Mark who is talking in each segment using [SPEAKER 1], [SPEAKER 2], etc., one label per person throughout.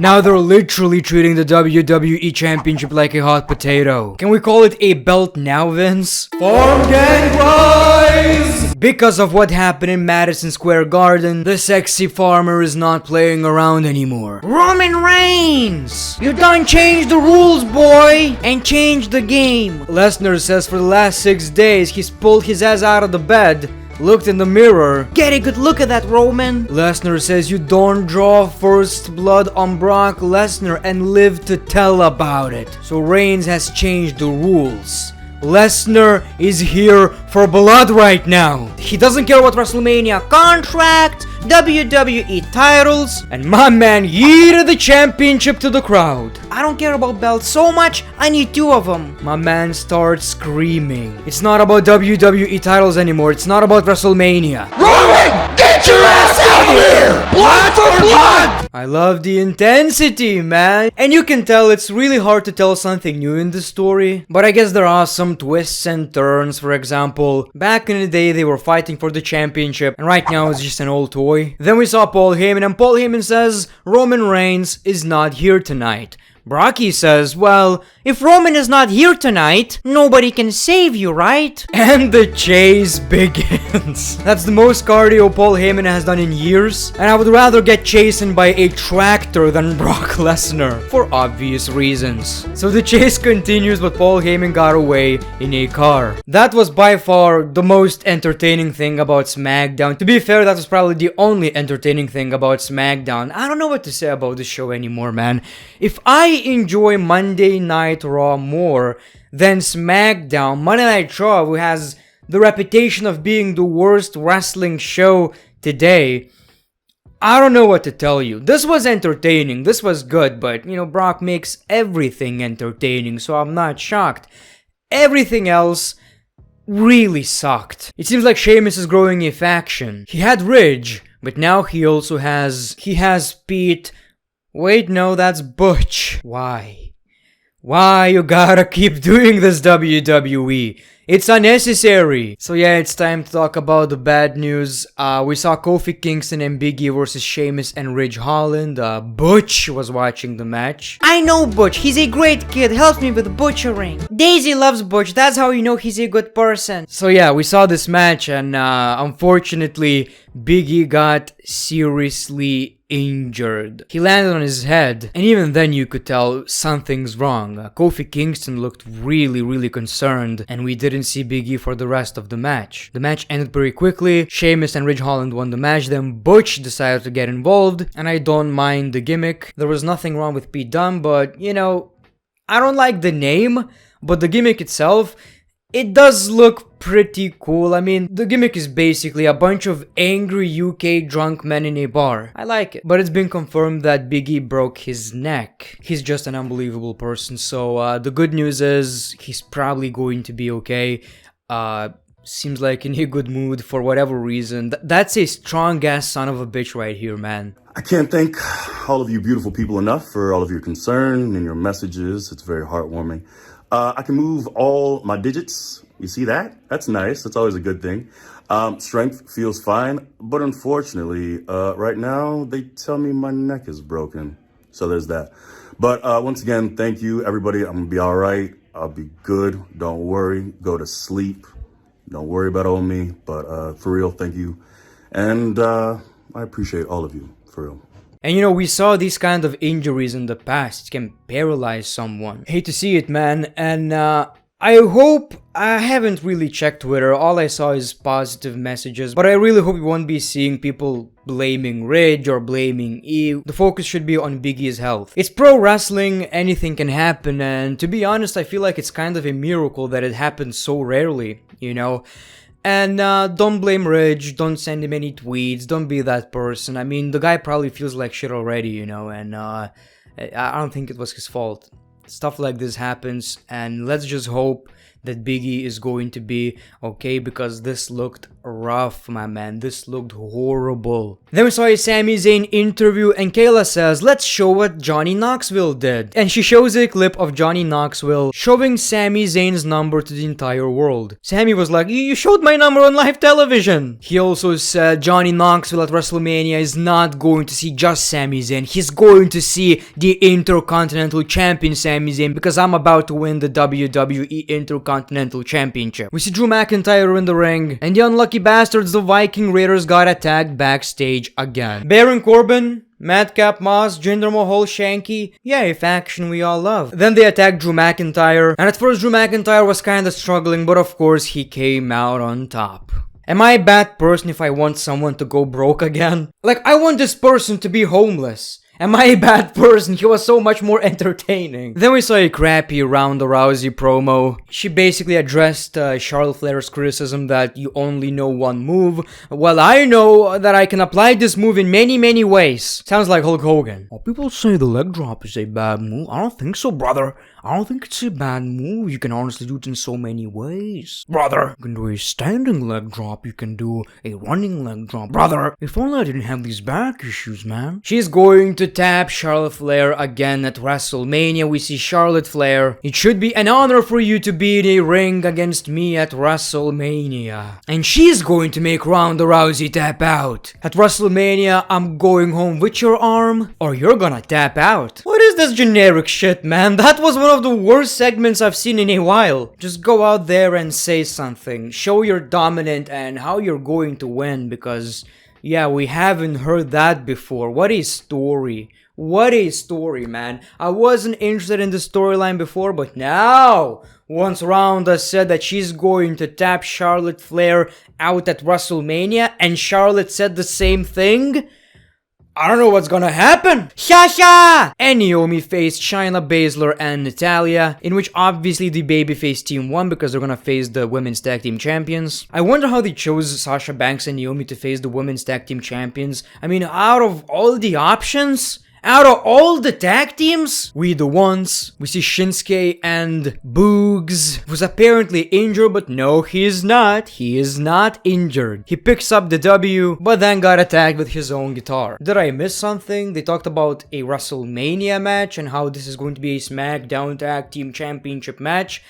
[SPEAKER 1] Now they're literally treating the WWE Championship like a hot potato. Can we call it a belt now, Vince? Farm gang rise! Because of what happened in Madison Square Garden, the sexy farmer is not playing around anymore. Roman Reigns! You done changed the rules, boy! And changed the game. Lesnar says for the last 6 days he's pulled his ass out of the bed, looked in the mirror. Get a good look at that, Roman. Lesnar says you don't draw first blood on Brock Lesnar and live to tell about it. So Reigns has changed the rules. Lesnar is here for blood right now. He doesn't care about WrestleMania contract, WWE titles, and my man yeeted the championship to the crowd. I don't care about belts so much, I need 2 of them. My man starts screaming. It's not about WWE titles anymore, it's not about WrestleMania.
[SPEAKER 2] Roman, get your ass out of here! Blood for blood!
[SPEAKER 1] I love the intensity, man. And you can tell it's really hard to tell something new in this story. But I guess there are some twists and turns. For example, back in the day they were fighting for the championship, and right now it's just an old toy. Then we saw Paul Heyman, and Paul Heyman says Roman Reigns is not here tonight. Brocky says, well, if Roman is not here tonight, nobody can save you, right? And the chase begins. That's the most cardio Paul Heyman has done in years, and I would rather get chased by a tractor than Brock Lesnar, for obvious reasons. So the chase continues, but Paul Heyman got away in a car. That was by far the most entertaining thing about SmackDown. To be fair, that was probably the only entertaining thing about SmackDown. I don't know what to say about this show anymore, man. If I enjoy Monday Night Raw more than SmackDown, Monday Night Raw, who has the reputation of being the worst wrestling show today, I don't know what to tell you. This was entertaining, this was good, but you know, Brock makes everything entertaining, so I'm not shocked. Everything else really sucked. It seems like Sheamus is growing a faction. He had Ridge, but now he also has Pete. Wait, no, that's Butch. Why? Why you gotta keep doing this, WWE? It's unnecessary. So yeah, it's time to talk about the bad news. We saw Kofi Kingston and Big E versus Sheamus and Ridge Holland. Butch was watching the match. I know Butch, he's a great kid, helps me with butchering. Daisy loves Butch, that's how you know he's a good person. So yeah, we saw this match, and unfortunately, Big E got seriously injured. He landed on his head, and even then you could tell something's wrong. Kofi Kingston looked really concerned, and we didn't see Big E for the rest of the match. The match ended pretty quickly. Sheamus and Ridge Holland won the match, then Butch decided to get involved, and I don't mind the gimmick. There was nothing wrong with Pete Dunne, but you know, I don't like the name, but the gimmick itself, it does look pretty cool. I mean, the gimmick is basically a bunch of angry UK drunk men in a bar. I like it. But it's been confirmed that Big E broke his neck. He's just an unbelievable person. So the good news is he's probably going to be okay. Seems like in a good mood for whatever reason. That's a strong ass son of a bitch right here, man.
[SPEAKER 2] I can't thank all of you beautiful people enough for all of your concern and your messages. It's very heartwarming. I can move all my digits. You see that? That's nice. That's always a good thing. Strength feels fine, but unfortunately, right now, they tell me my neck is broken. So there's that. But once again, thank you, everybody. I'm gonna be all right. I'll be good. Don't worry. Go to sleep. Don't worry about old me. But for real, thank you. And I appreciate all of you, for real.
[SPEAKER 1] And you know, we saw these kind of injuries in the past. It can paralyze someone. Hate to see it, man. And I hope, I haven't really checked Twitter. All I saw is positive messages. But I really hope we won't be seeing people blaming Ridge or blaming E. The focus should be on Big E's health. It's pro wrestling, anything can happen. And to be honest, I feel like it's kind of a miracle that it happens so rarely, you know. And don't blame Ridge, don't send him any tweets, don't be that person. I mean, the guy probably feels like shit already, you know, and I don't think it was his fault. Stuff like this happens, and let's just hope that Big E is going to be, okay? Because this looked rough, my man. This looked horrible. Then we saw a Sami Zayn interview and Kayla says, let's show what Johnny Knoxville did. And she shows a clip of Johnny Knoxville showing Sami Zayn's number to the entire world. Sami was like, you showed my number on live television. He also said Johnny Knoxville at WrestleMania is not going to see just Sami Zayn. He's going to see the Intercontinental Champion Sami Zayn because I'm about to win the WWE Intercontinental Championship. We see Drew McIntyre in the ring, and the unlucky bastards, the Viking Raiders, got attacked backstage again. Baron Corbin, Madcap Moss, Jinder Mahal, Shanky, yeah, a faction we all love. Then they attacked Drew McIntyre, and at first Drew McIntyre was kinda struggling, but of course he came out on top. Am I a bad person if I want someone to go broke again? Like, I want this person to be homeless. Am I a bad person? He was so much more entertaining. Then we saw a crappy Ronda Rousey promo. She basically addressed Charlotte Flair's criticism that you only know one move. Well, I know that I can apply this move in many ways. Sounds like Hulk Hogan. Oh, people say the leg drop is a bad move. I don't think so, brother. I don't think it's a bad move. You can honestly do it in so many ways. Brother, you can do a standing leg drop. You can do a running leg drop. Brother, if only I didn't have these back issues, man. She's going to tap Charlotte Flair again at WrestleMania. We see Charlotte Flair. It should be an honor for you to be in a ring against me at WrestleMania. And she's going to make Ronda Rousey tap out. At WrestleMania, I'm going home with your arm, or you're gonna tap out. What is this generic shit, man? That was one of the worst segments I've seen in a while. Just go out there and say something. Show you're dominant and how you're going to win, because yeah, we haven't heard that before. What a story. What a story, man. I wasn't interested in the storyline before, but now, once Ronda said that she's going to tap Charlotte Flair out at WrestleMania, and Charlotte said the same thing, I don't know what's gonna happen. Shasha! And Naomi faced Shayna Baszler and Natalya, in which obviously the babyface team won because they're gonna face the women's tag team champions. I wonder how they chose Sasha Banks and Naomi to face the women's tag team champions. I mean, out of all the options, out of all the tag teams, we the ones. We see Shinsuke and Boogs, who's apparently injured, but no, he is not. He is not injured. He picks up the W, but then got attacked with his own guitar. Did I miss something? They talked about a WrestleMania match and how this is going to be a SmackDown Tag Team Championship match.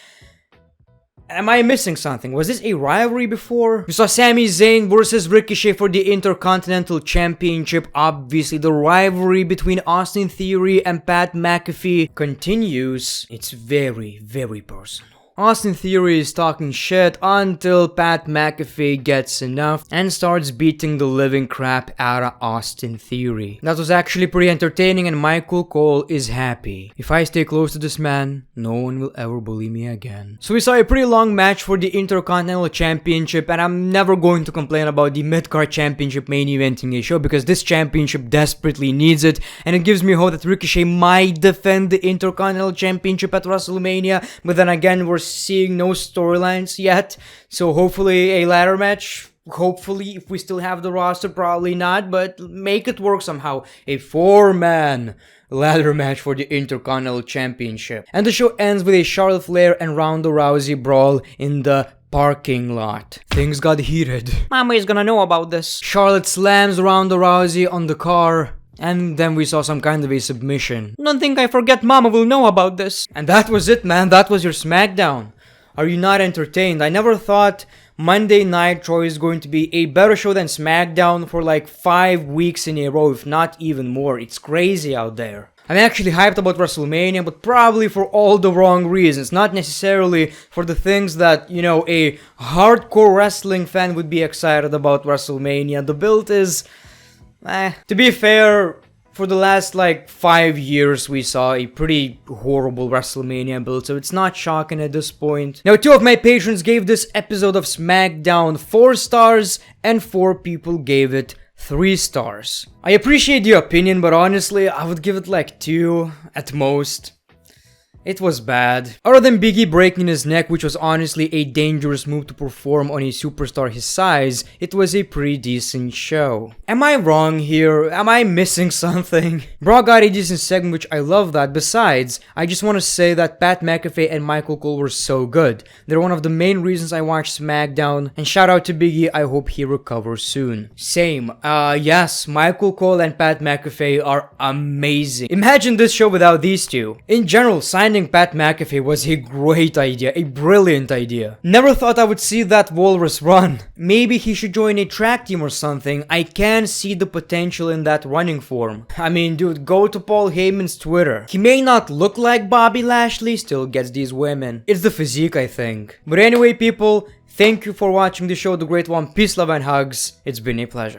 [SPEAKER 1] Am I missing something? Was this a rivalry before? We saw Sami Zayn versus Ricochet for the Intercontinental Championship. Obviously, the rivalry between Austin Theory and Pat McAfee continues. It's very personal. Austin Theory is talking shit until Pat McAfee gets enough and starts beating the living crap out of Austin Theory. That was actually pretty entertaining, and Michael Cole is happy. If I stay close to this man, no one will ever bully me again. So we saw a pretty long match for the Intercontinental Championship, and I'm never going to complain about the Mid-Card Championship main eventing a show because this championship desperately needs it, and it gives me hope that Ricochet might defend the Intercontinental Championship at WrestleMania, but then again, we're seeing no storylines yet, so hopefully a ladder match. Hopefully, if we still have the roster, probably not, but make it work somehow. A 4-man ladder match for the Intercontinental Championship. And the show ends with a Charlotte Flair and Ronda Rousey brawl in the parking lot. Things got heated. Mama is gonna know about this. Charlotte slams Ronda Rousey on the car, and then we saw some kind of a submission. Don't think I forget Mama will know about this. And that was it, man. That was your SmackDown. Are you not entertained? I never thought Monday Nitro is going to be a better show than SmackDown for like 5 weeks in a row, if not even more. It's crazy out there. I'm actually hyped about WrestleMania, but probably for all the wrong reasons. Not necessarily for the things that, you know, a hardcore wrestling fan would be excited about WrestleMania. The build is... To be fair, for the last like 5 years we saw a pretty horrible WrestleMania build, so it's not shocking at this point. Now, 2 of my patrons gave this episode of SmackDown 4 stars, and 4 people gave it 3 stars. I appreciate your opinion, but honestly, I would give it like 2 at most. It was bad. Other than Biggie breaking his neck, which was honestly a dangerous move to perform on a superstar his size, it was a pretty decent show. Am I wrong here? Am I missing something? Brawl got a decent segment, which I love that. Besides, I just want to say that Pat McAfee and Michael Cole were so good. They're one of the main reasons I watch SmackDown. And shout out to Biggie, I hope he recovers soon. Same. Yes, Michael Cole and Pat McAfee are amazing. Imagine this show without these two. In general, signing Pat McAfee was a great idea, a brilliant idea. Never thought I would see that walrus run. Maybe he should join a track team or something. I can see the potential in that running form. I mean, dude, go to Paul Heyman's Twitter. He may not look like Bobby Lashley, still gets these women. It's the physique, I think. But anyway, people, thank you for watching the show, The Great One. Peace, love, and hugs. It's been a pleasure.